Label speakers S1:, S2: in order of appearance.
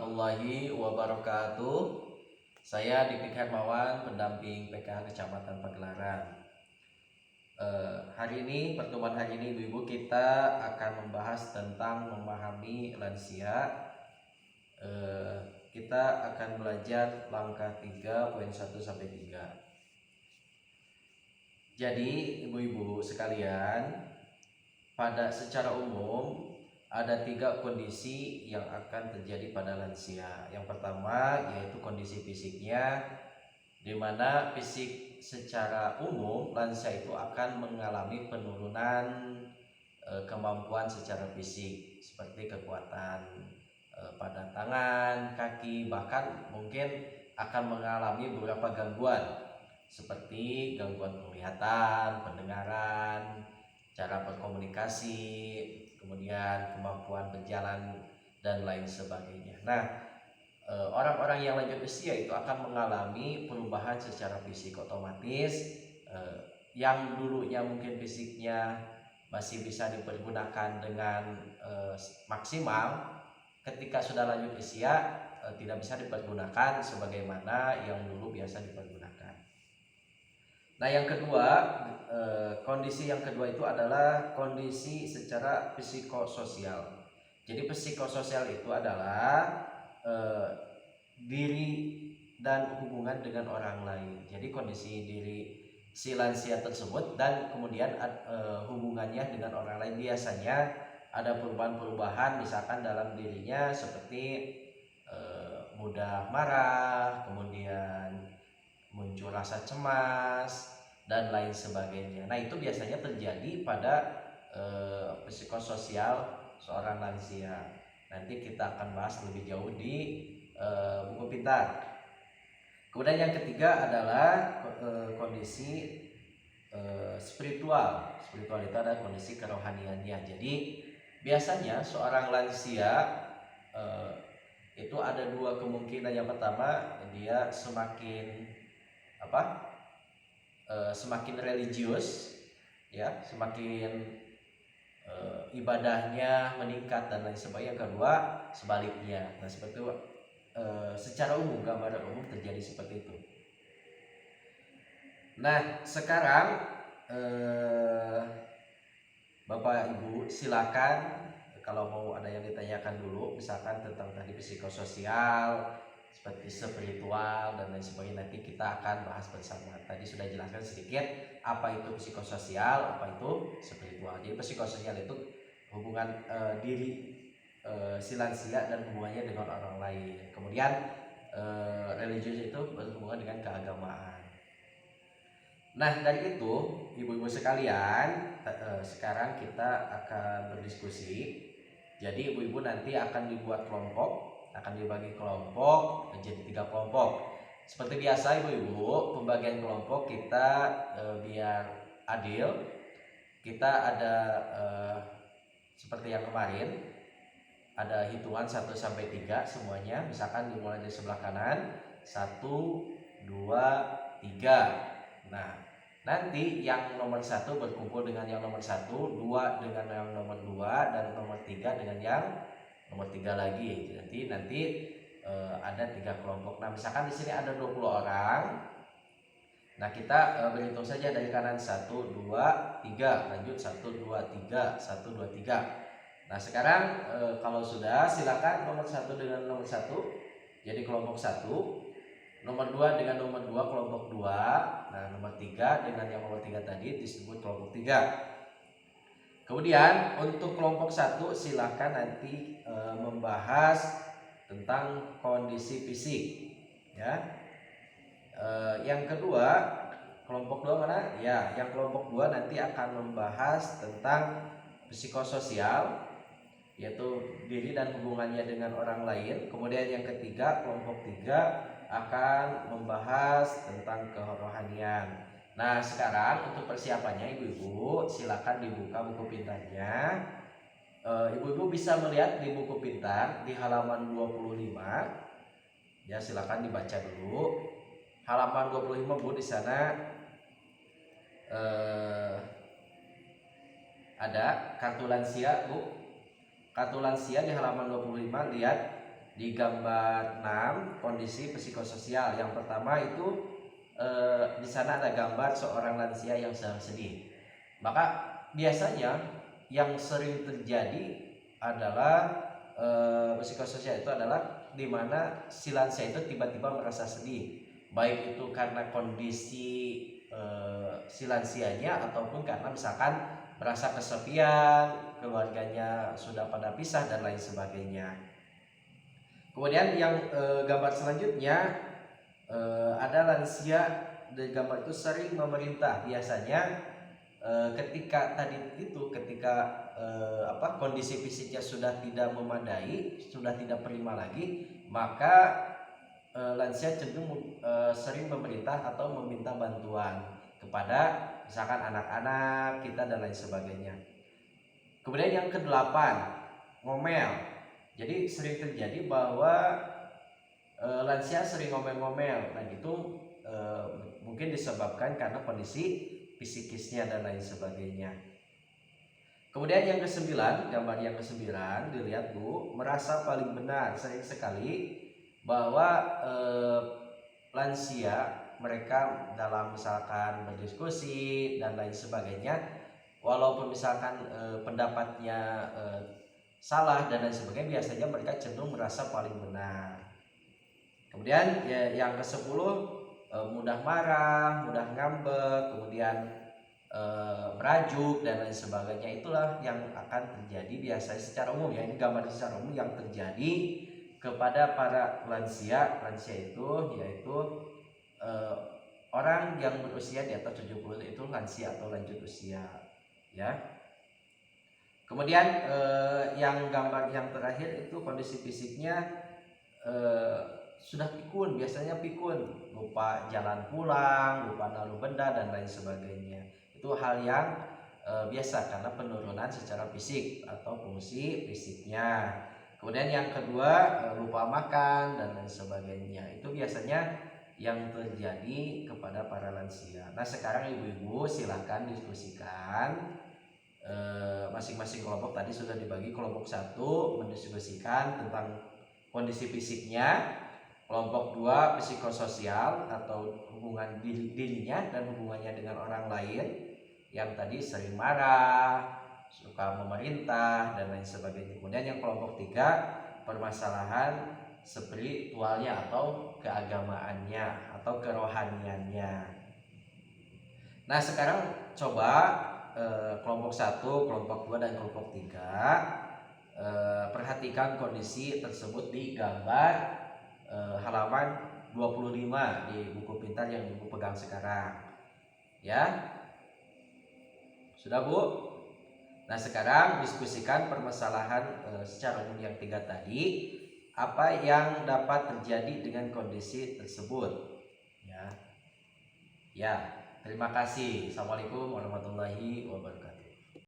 S1: warahmatullahi wabarakatuh. Saya Dik Hermawan, pendamping PKH Kecamatan Pagelaran. Pertemuan hari ini Ibu-ibu, kita akan membahas tentang memahami lansia. Kita akan belajar langkah 3 poin 1 sampai 3. Jadi Ibu-ibu sekalian, secara umum ada 3 kondisi yang akan terjadi pada lansia. Yang pertama yaitu kondisi fisiknya, di mana fisik secara umum lansia itu akan mengalami penurunan kemampuan secara fisik, seperti kekuatan pada tangan, kaki, bahkan mungkin akan mengalami beberapa gangguan seperti gangguan penglihatan, pendengaran, cara berkomunikasi, kemudian kemampuan berjalan dan lain sebagainya. Nah, orang-orang yang lanjut usia itu akan mengalami perubahan secara fisik otomatis. Yang dulunya mungkin fisiknya masih bisa dipergunakan dengan maksimal, ketika sudah lanjut usia tidak bisa dipergunakan sebagaimana yang dulu biasa dipergunakan. Nah, yang kedua, kondisi yang kedua itu adalah kondisi secara psikososial. Jadi psikososial itu adalah diri dan hubungan dengan orang lain. Jadi kondisi diri si lansia tersebut dan kemudian hubungannya dengan orang lain, biasanya ada perubahan-perubahan misalkan dalam dirinya seperti mudah marah, kemudian muncul rasa cemas dan lain sebagainya. Nah, itu biasanya terjadi pada psikososial seorang lansia. Nanti kita akan bahas lebih jauh di buku pintar. Kemudian yang ketiga adalah kondisi spiritual. Spiritual itu adalah kondisi kerohaniannya. Jadi biasanya seorang lansia itu ada 2 kemungkinan. Yang pertama, dia semakin semakin religius, ya, semakin ibadahnya meningkat dan lain sebagainya. Yang kedua sebaliknya. Nah, seperti itu secara umum, gambaran umum terjadi seperti itu. Nah, sekarang Bapak Ibu silakan kalau mau ada yang ditanyakan dulu, misalkan tentang tadi psikososial, seperti spiritual dan lain sebagainya. Nanti kita akan bahas bersama. Tadi sudah jelaskan sedikit apa itu psikososial, apa itu spiritual. Jadi psikososial itu hubungan diri si lansia dan hubungannya dengan orang lain. Kemudian religius itu berhubungan dengan keagamaan. Nah, dari itu ibu-ibu sekalian, sekarang kita akan berdiskusi. Jadi ibu-ibu nanti akan dibuat kelompok, akan dibagi kelompok menjadi 3 kelompok. Seperti biasa ibu-ibu, pembagian kelompok kita biar adil. Kita ada seperti yang kemarin, ada hitungan 1 sampai 3 semuanya. Misalkan dimulai dari sebelah kanan, 1, 2, 3. Nah, nanti yang nomor 1 berkumpul dengan yang nomor 1, 2 dengan yang nomor 2, dan nomor 3 dengan yang nomor 3 lagi. Jadi nanti ada 3 kelompok. Nah, misalkan di sini ada 20 orang. Nah, kita berhitung saja dari kanan 1, 2, 3. Lanjut 1, 2, 3, 1, 2, 3. Nah, sekarang kalau sudah, silakan nomor 1 dengan nomor 1 jadi kelompok 1. Nomor 2 dengan nomor 2 kelompok 2. Nah, nomor 3 dengan yang nomor 3 tadi disebut kelompok 3. Kemudian untuk kelompok 1 silahkan nanti membahas tentang kondisi fisik, ya. Yang kedua, kelompok 2 mana? Ya, yang kelompok 2 nanti akan membahas tentang psikososial, yaitu diri dan hubungannya dengan orang lain. Kemudian yang ketiga, kelompok 3 akan membahas tentang kerohanian. Nah, sekarang untuk persiapannya ibu-ibu silakan dibuka buku pintarnya. Ibu-ibu bisa melihat di buku pintar di halaman 25. Ya, silakan dibaca dulu. Halaman 25 Bu, di sana ada kartu lansia Bu. Kartu lansia di halaman 25, lihat di gambar 6 kondisi psikososial. Yang pertama itu di sana ada gambar seorang lansia yang sedang sedih. Maka biasanya yang sering terjadi adalah psikososial itu adalah di mana si lansia itu tiba-tiba merasa sedih, baik itu karena kondisi si lansianya ataupun karena misalkan merasa kesepian, keluarganya sudah pada pisah dan lain sebagainya. Kemudian yang gambar selanjutnya ada lansia di gambar itu sering memerintah. Biasanya ketika kondisi fisiknya sudah tidak memadai, sudah tidak prima lagi, maka lansia cenderung sering memerintah atau meminta bantuan kepada misalkan anak-anak kita dan lain sebagainya. Kemudian yang kedelapan, ngomel. Jadi sering terjadi bahwa lansia sering ngomel-ngomel, dan itu mungkin disebabkan karena kondisi psikisnya dan lain sebagainya. Kemudian yang kesembilan, gambar yang kesembilan, dilihat Bu, merasa paling benar. Sering sekali bahwa lansia mereka dalam misalkan berdiskusi dan lain sebagainya, walaupun misalkan pendapatnya salah dan lain sebagainya, biasanya mereka cenderung merasa paling benar. Kemudian yang ke-10, mudah marah, mudah ngambek, kemudian merajuk dan lain sebagainya. Itulah yang akan terjadi biasanya secara umum ya, ini gambar secara umum yang terjadi kepada para lansia. Lansia itu yaitu orang yang berusia di atas 70 itu lansia atau lanjut usia ya. Kemudian yang gambar yang terakhir itu kondisi fisiknya sudah pikun, biasanya pikun, lupa jalan pulang, lupa naruh benda dan lain sebagainya. Itu hal yang biasa karena penurunan secara fisik atau fungsi fisiknya. Kemudian yang kedua, lupa makan dan lain sebagainya. Itu biasanya yang terjadi kepada para lansia. Nah, sekarang ibu-ibu silakan diskusikan. Masing-masing kelompok tadi sudah dibagi. Kelompok 1 mendiskusikan tentang kondisi fisiknya, kelompok 2 psikososial atau hubungan dirinya dan hubungannya dengan orang lain yang tadi sering marah, suka memerintah dan lain sebagainya. Kemudian yang kelompok 3 permasalahan spiritualnya atau keagamaannya atau kerohaniannya. Nah, sekarang coba kelompok 1, kelompok 2 dan kelompok 3 perhatikan kondisi tersebut di gambar halaman 25 di buku pintar yang ibu pegang sekarang ya. Sudah Bu? Nah, sekarang diskusikan permasalahan secara umum yang 3 tadi. Apa yang dapat terjadi dengan kondisi tersebut ya. Terima kasih. Assalamualaikum warahmatullahi wabarakatuh.